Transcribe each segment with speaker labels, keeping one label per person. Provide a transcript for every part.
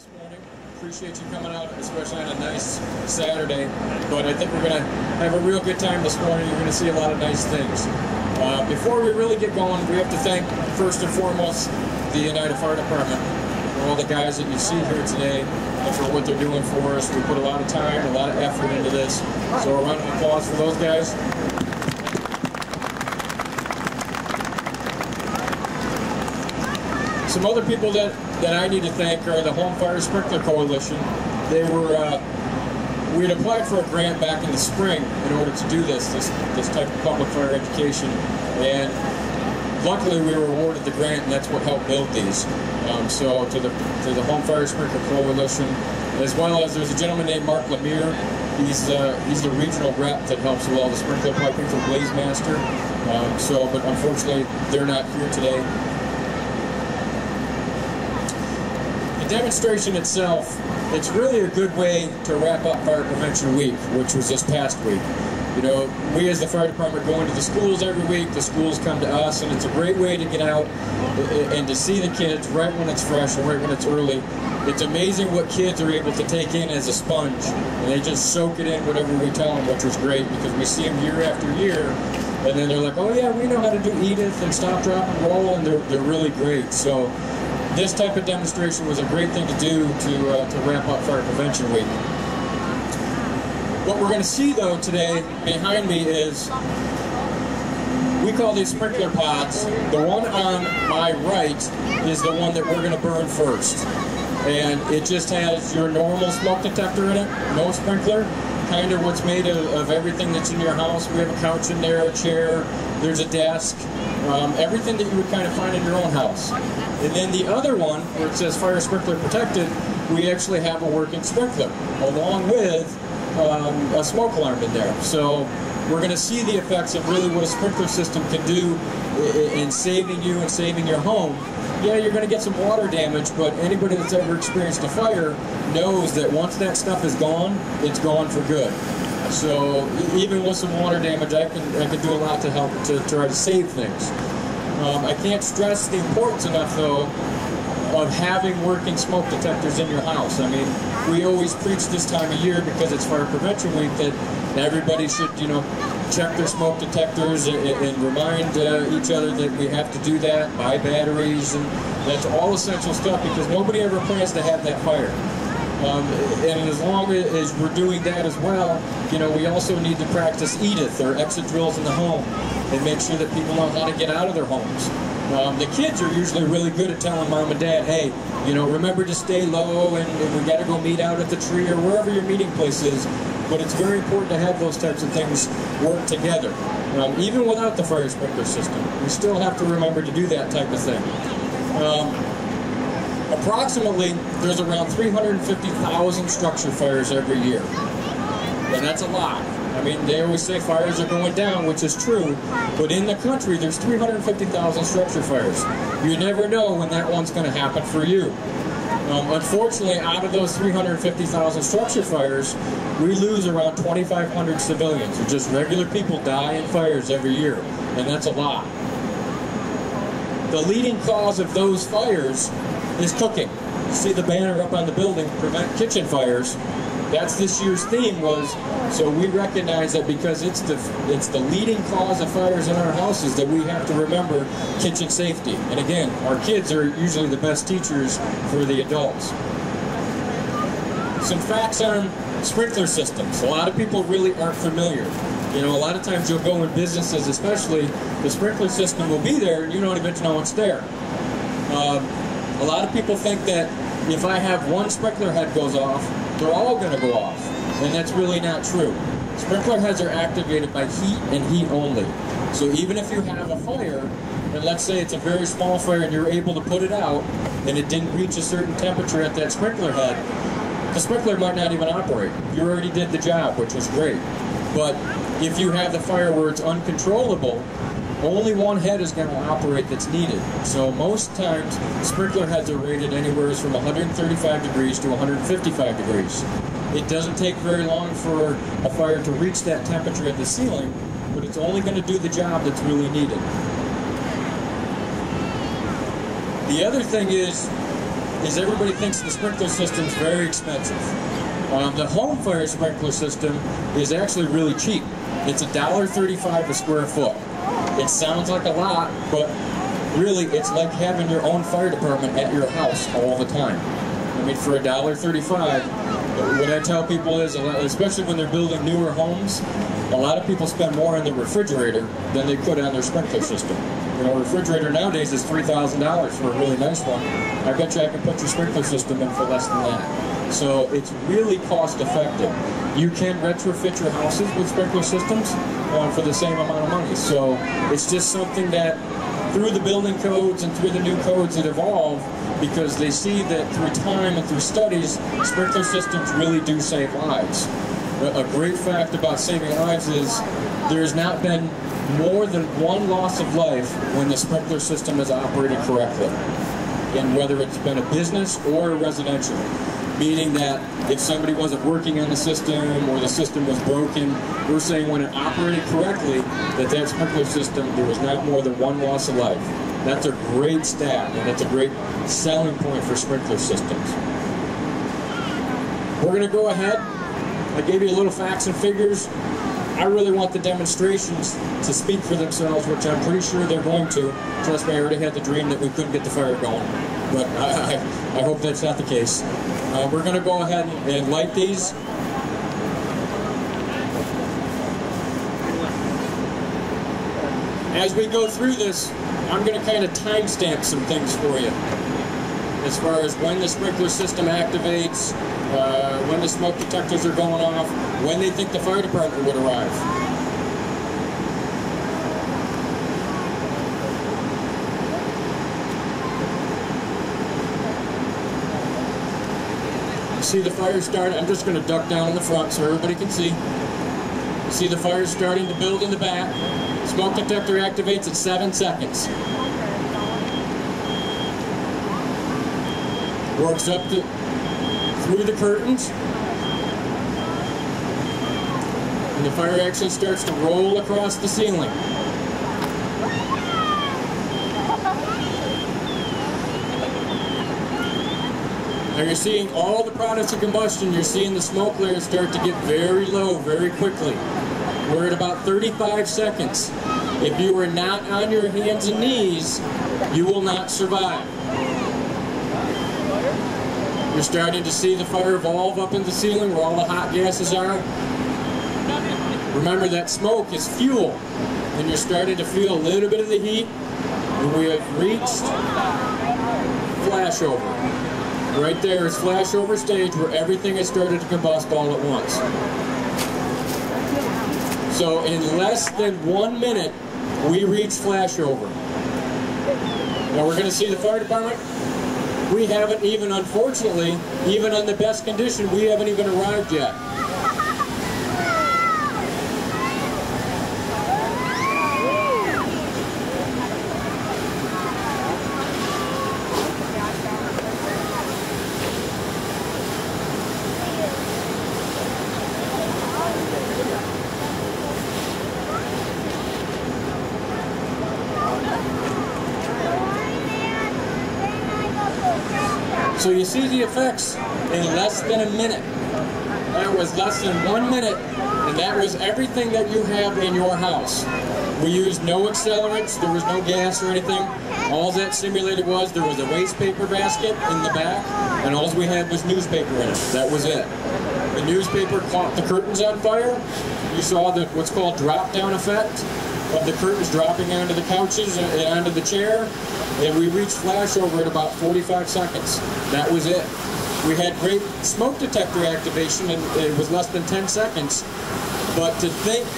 Speaker 1: this morning. Appreciate you coming out, especially on a nice Saturday. But I think we're going to have a real good time this morning. You're going to see a lot of nice things. Before we really get going, we have to thank, first and foremost, the Oneida Fire Department. For all the guys that you see here today, and for what they're doing for us. We put a lot of time, a lot of effort into this. So a round of applause for those guys. Some other people that I need to thank are the Home Fire Sprinkler Coalition. We had applied for a grant back in the spring in order to do this type of public fire education, and luckily we were awarded the grant, and that's what helped build these. So to the Home Fire Sprinkler Coalition, as well as there's a gentleman named Mark Lemire. He's the regional rep that helps with all the sprinkler piping for Blaze Master. But unfortunately they're not here today. The demonstration itself, it's really a good way to wrap up Fire Prevention Week, which was this past week. You know, we as the fire department go into the schools every week, the schools come to us, and it's a great way to get out and to see the kids right when it's fresh and right when it's early. It's amazing what kids are able to take in as a sponge, and they just soak it in whatever we tell them, which was great because we see them year after year, and then they're like, oh yeah, we know how to do Edith and stop, drop, and roll, and they're really great. So this type of demonstration was a great thing to do to wrap up Fire Prevention Week. What we're going to see though today behind me is, we call these sprinkler pods. The one on my right is the one that we're going to burn first. And it just has your normal smoke detector in it, no sprinkler. Kind of what's made of everything that's in your house. We have a couch in there, a chair, there's a desk, everything that you would kind of find in your own house. And then the other one, where it says Fire Sprinkler Protected, we actually have a working sprinkler, along with a smoke alarm in there. So we're going to see the effects of really what a sprinkler system can do in saving you and saving your home. Yeah, you're going to get some water damage, but anybody that's ever experienced a fire knows that once that stuff is gone, it's gone for good. So even with some water damage, I can do a lot to help to try to save things. I can't stress the importance enough, though, of having working smoke detectors in your house. I mean, we always preach this time of year, because it's Fire Prevention Week, that everybody should, you know, check their smoke detectors and remind each other that we have to do that, buy batteries, and that's all essential stuff, because nobody ever plans to have that fire. And as long as we're doing that as well, you know, we also need to practice Edith, or exit drills in the home, and make sure that people know how to get out of their homes. The kids are usually really good at telling mom and dad, hey, you know, remember to stay low, and we got to go meet out at the tree or wherever your meeting place is. But it's very important to have those types of things work together. Even without the fire sprinkler system, we still have to remember to do that type of thing. Approximately, there's around 350,000 structure fires every year. And that's a lot. I mean, they always say fires are going down, which is true, but in the country, there's 350,000 structure fires. You never know when that one's going to happen for you. Unfortunately, out of those 350,000 structure fires, we lose around 2,500 civilians, or just regular people die in fires every year, and that's a lot. The leading cause of those fires is cooking. You see the banner up on the building, Prevent Kitchen Fires. That's this year's theme was, so we recognize that because it's the leading cause of fires in our houses, that we have to remember kitchen safety. And again, our kids are usually the best teachers for the adults. Some facts on sprinkler systems. A lot of people really aren't familiar. You know, a lot of times you'll go in businesses, especially, the sprinkler system will be there and you don't even know it's there. A lot of people think that if I have one sprinkler head goes off, they're all going to go off, and that's really not true. Sprinkler heads are activated by heat and heat only. So even if you have a fire, and let's say it's a very small fire and you're able to put it out, and it didn't reach a certain temperature at that sprinkler head, the sprinkler might not even operate. You already did the job, which was great. But if you have the fire where it's uncontrollable, only one head is going to operate that's needed. So most times, sprinkler heads are rated anywhere from 135 degrees to 155 degrees. It doesn't take very long for a fire to reach that temperature at the ceiling, but it's only going to do the job that's really needed. The other thing is is everybody thinks the sprinkler system is very expensive. The home fire sprinkler system is actually really cheap. It's $1.35 a square foot. It sounds like a lot, but really it's like having your own fire department at your house all the time. I mean, for $1.35, what I tell people is, especially when they're building newer homes, a lot of people spend more on their refrigerator than they could on their sprinkler system. You know, a refrigerator nowadays is $3,000 for a really nice one. I bet you I can put your sprinkler system in for less than that. So it's really cost effective. You can retrofit your houses with sprinkler systems for the same amount of money. So it's just something that through the building codes and through the new codes that evolve, because they see that through time and through studies, sprinkler systems really do save lives. A great fact about saving lives is there's not been more than one loss of life when the sprinkler system is operated correctly, and whether it's been a business or a residential. Meaning that if somebody wasn't working on the system or the system was broken, we're saying when it operated correctly, that sprinkler system, there was not more than one loss of life. That's a great stat, and that's a great selling point for sprinkler systems. We're going to go ahead. I gave you a little facts and figures. I really want the demonstrations to speak for themselves, which I'm pretty sure they're going to. Trust me, I already had the dream that we couldn't get the fire going, but I hope that's not the case. We're going to go ahead and light these. As we go through this, I'm going to kind of timestamp some things for you. As far as when the sprinkler system activates, when the smoke detectors are going off, when they think the fire department would arrive. See the fire start. I'm just going to duck down in the front so everybody can see. See the fire starting to build in the back. Smoke detector activates at 7 seconds. Works up through the curtains. And the fire actually starts to roll across the ceiling. Now you're seeing all the products of combustion, you're seeing the smoke layers start to get very low very quickly. We're at about 35 seconds. If you are not on your hands and knees, you will not survive. You're starting to see the fire evolve up in the ceiling where all the hot gases are. Remember that smoke is fuel, and you're starting to feel a little bit of the heat. And we have reached flashover. Right there is flashover stage where everything has started to combust all at once. So in less than 1 minute, we reach flashover. Now we're going to see the fire department. We haven't even, unfortunately, even on the best condition, we haven't even arrived yet. So you see the effects in less than a minute. That was less than 1 minute, and that was everything that you have in your house. We used no accelerants, there was no gas or anything. All that simulated was there was a waste paper basket in the back, and all we had was newspaper in it. That was it. The newspaper caught the curtains on fire. You saw the what's called drop-down effect of the curtains dropping onto the couches and onto the chair. And we reached flashover at about 45 seconds. That was it. We had great smoke detector activation, and it was less than 10 seconds. But to think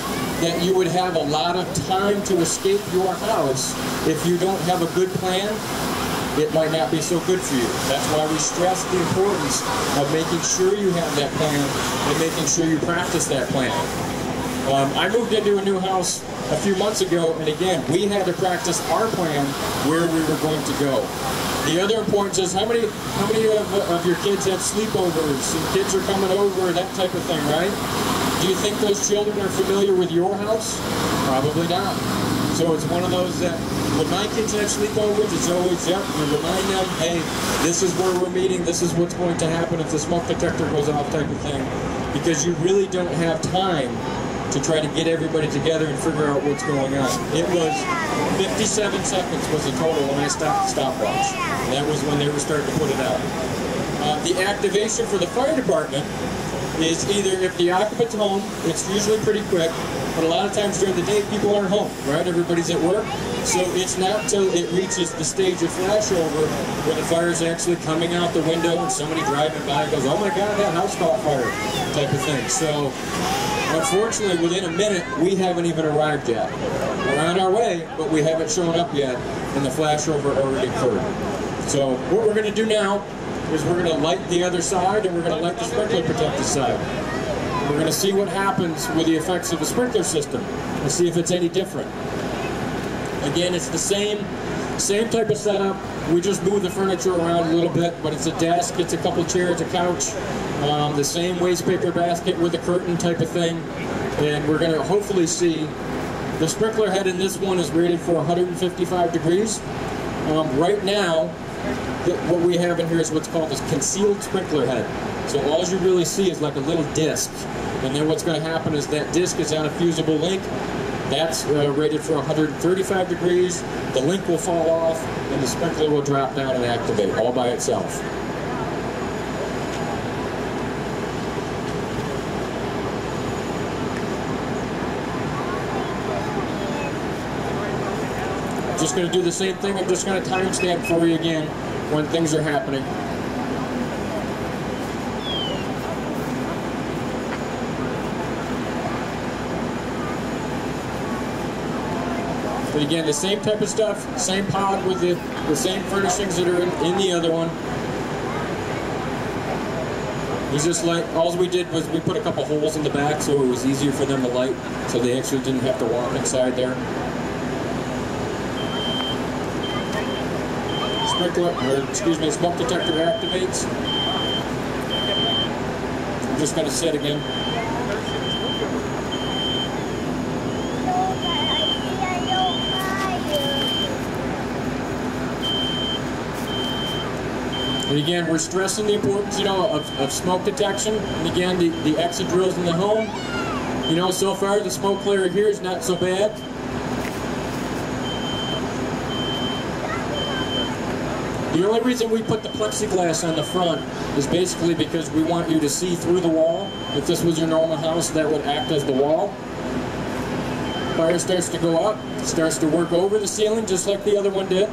Speaker 1: that you would have a lot of time to escape your house if you don't have a good plan, it might not be so good for you. That's why we stress the importance of making sure you have that plan and making sure you practice that plan. I moved into a new house a few months ago, and again, we had to practice our plan where we were going to go. The other importance is how many of your kids have sleepovers and kids are coming over, that type of thing, right? Do you think those children are familiar with your house? Probably not. So it's one of those that when my kids have sleepovers, it's always, yep, we remind them, hey, this is where we're meeting, this is what's going to happen if the smoke detector goes off type of thing. Because you really don't have time to try to get everybody together and figure out what's going on. It was 57 seconds was the total when I stopped the stopwatch. And that was when they were starting to put it out. The activation for the fire department is either if the occupant's home, it's usually pretty quick, but a lot of times during the day people aren't home, right? Everybody's at work. So it's not till it reaches the stage of flashover where the fire is actually coming out the window and somebody driving by goes, oh my God, that house caught fire, type of thing. So unfortunately, within a minute, we haven't even arrived yet. We're on our way, but we haven't shown up yet, and the flashover already occurred. So what we're going to do now is we're going to light the other side, and we're going to light the sprinkler protected side. We're going to see what happens with the effects of the sprinkler system, and see if it's any different. Again, it's the same type of setup. We just move the furniture around a little bit, but it's a desk, it's a couple chairs, a couch, the same waste paper basket with a curtain type of thing. And we're going to hopefully see the sprinkler head in this one is rated for 155 degrees. Right now, what we have in here is what's called a concealed sprinkler head. So all you really see is like a little disc. And then what's going to happen is that disc is on a fusible link. That's rated for 135 degrees. The link will fall off, and the sprinkler will drop down and activate all by itself. Just going to do the same thing. I'm just going to timestamp for you again when things are happening. But again, the same type of stuff, same pod with the same furnishings that are in the other one. It's just like, all we did was we put a couple holes in the back so it was easier for them to light, so they actually didn't have to walk inside there. Sprinkler, or excuse me, smoke detector activates. I'm just going to set again. And again, we're stressing the importance, of smoke detection. And again, the exit drills in the home. So far the smoke clear here is not so bad. The only reason we put the plexiglass on the front is basically because we want you to see through the wall. If this was your normal house, that would act as the wall. Fire starts to go up, starts to work over the ceiling just like the other one did.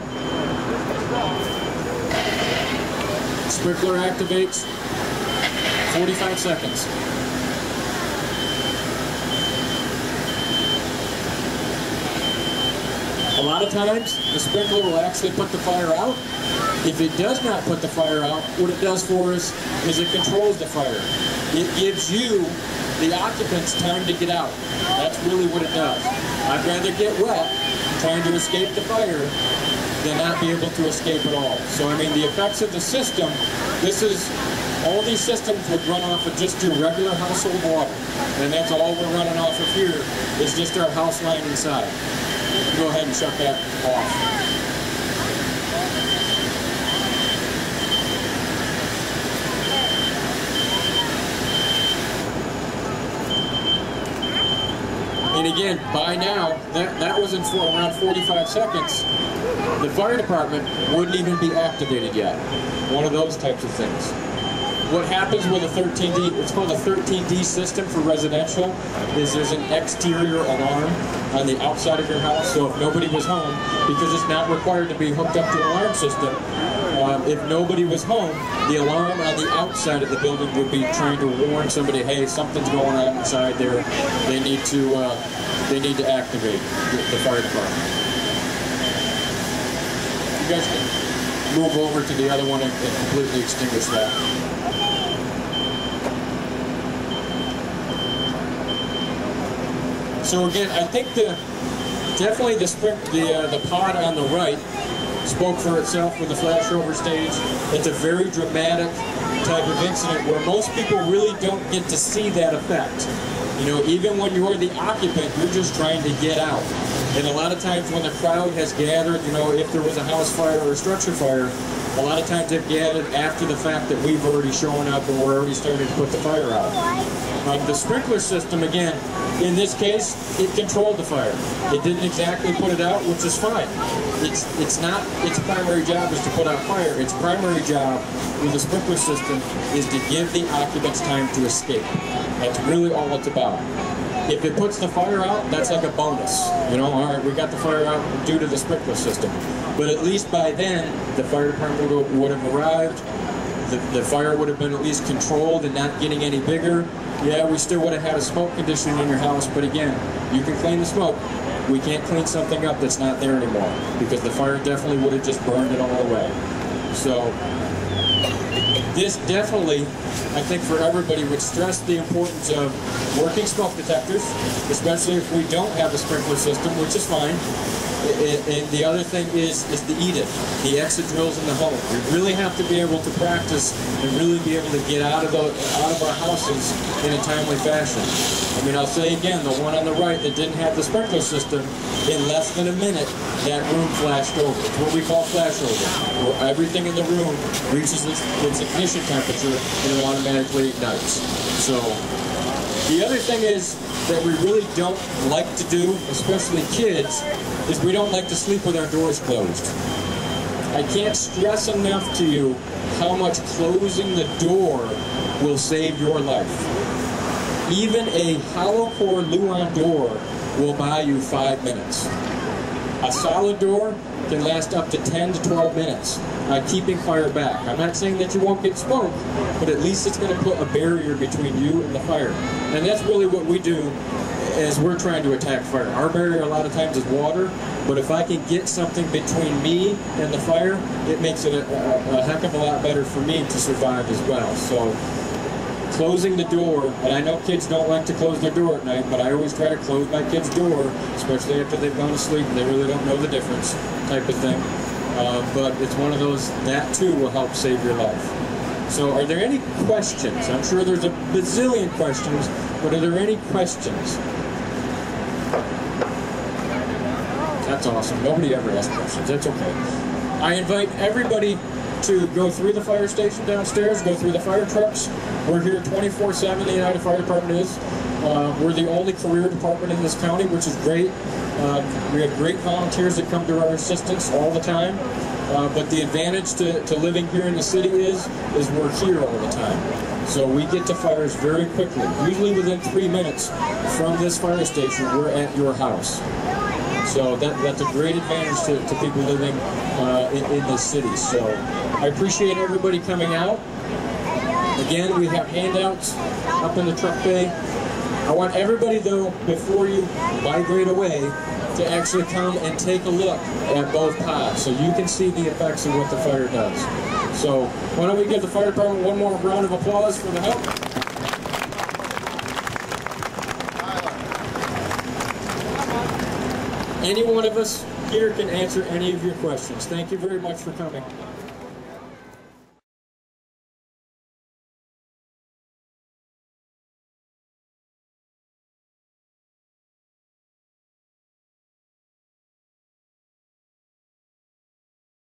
Speaker 1: Sprinkler activates, 45 seconds. A lot of times, the sprinkler will actually put the fire out. If it does not put the fire out, what it does for us is it controls the fire. It gives you, the occupants, time to get out. That's really what it does. I'd rather get wet trying to escape the fire than not be able to escape at all. So I mean, the effects of the system, all these systems would run off of just your regular household water. And that's all we're running off of here, is just our house line inside. Go ahead and shut that off. And again, by now, that was in around 45 seconds. The fire department wouldn't even be activated yet. One of those types of things. What happens with a 13D, it's called a 13D system for residential, is there's an exterior alarm on the outside of your house. So if nobody was home, because it's not required to be hooked up to an alarm system, if nobody was home, the alarm on the outside of the building would be trying to warn somebody, hey, something's going on inside there. They need to activate the fire department. You guys can move over to the other one and completely extinguish that. So again, I think definitely the pod on the right spoke for itself with the flashover stage. It's a very dramatic type of incident where most people really don't get to see that effect. Even when you're the occupant, you're just trying to get out. And a lot of times when the crowd has gathered, you know, if there was a house fire or a structure fire, a lot of times they've gathered after the fact that we've already shown up and we're already starting to put the fire out. The sprinkler system, again, in this case, it controlled the fire. It didn't exactly put it out, which is fine. It's not its primary job is to put out fire. Its primary job with the sprinkler system is to give the occupants time to escape. That's really all it's about. If it puts the fire out, that's like a bonus. You know, all right, we got the fire out due to the sprinkler system. But at least by then, the fire department would have arrived. The fire would have been at least controlled and not getting any bigger. Yeah, we still would have had a smoke condition in your house, but again, you can clean the smoke. We can't clean something up that's not there anymore, because the fire definitely would have just burned it all away. So this definitely, I think for everybody, would stress the importance of working smoke detectors, especially if we don't have a sprinkler system, which is fine. And the other thing is the EDIT, the exit drills in the home. We really have to be able to practice and really be able to get out of our houses in a timely fashion. I mean, I'll say again, the one on the right that didn't have the sprinkler system, in less than a minute, that room flashed over. It's what we call flashover, where everything in the room reaches its ignition temperature and it automatically ignites. So the other thing is that we really don't like to do, especially kids, is we don't like to sleep with our doors closed. I can't stress enough to you how much closing the door will save your life. Even a hollow core Luan door will buy you 5 minutes. A solid door can last up to 10 to 12 minutes by keeping fire back. I'm not saying that you won't get smoke, but at least it's going to put a barrier between you and the fire. And that's really what we do as we're trying to attack fire. Our barrier a lot of times is water, but if I can get something between me and the fire, it makes it a heck of a lot better for me to survive as well. So closing the door, and I know kids don't like to close their door at night, but I always try to close my kids' door, especially after they've gone to sleep and they really don't know the difference type of thing. But it's one of those, that too will help save your life. So are there any questions? I'm sure there's a bazillion questions, but are there any questions? That's awesome. Nobody ever asks questions. That's okay. I invite everybody to go through the fire station downstairs, go through the fire trucks. We're here 24/7, the United Fire Department is. We're the only career department in this county, which is great. We have great volunteers that come to our assistance all the time. But the advantage to living here in the city is we're here all the time. So we get to fires very quickly. Usually within 3 minutes from this fire station, we're at your house. So that's a great advantage to people living in this city. So I appreciate everybody coming out. Again, we have handouts up in the truck bay. I want everybody, though, before you migrate away, to actually come and take a look at both pods so you can see the effects of what the fire does. So why don't we give the fire department one more round of applause for the help. Any one of us here can answer any of your questions. Thank you very much for coming.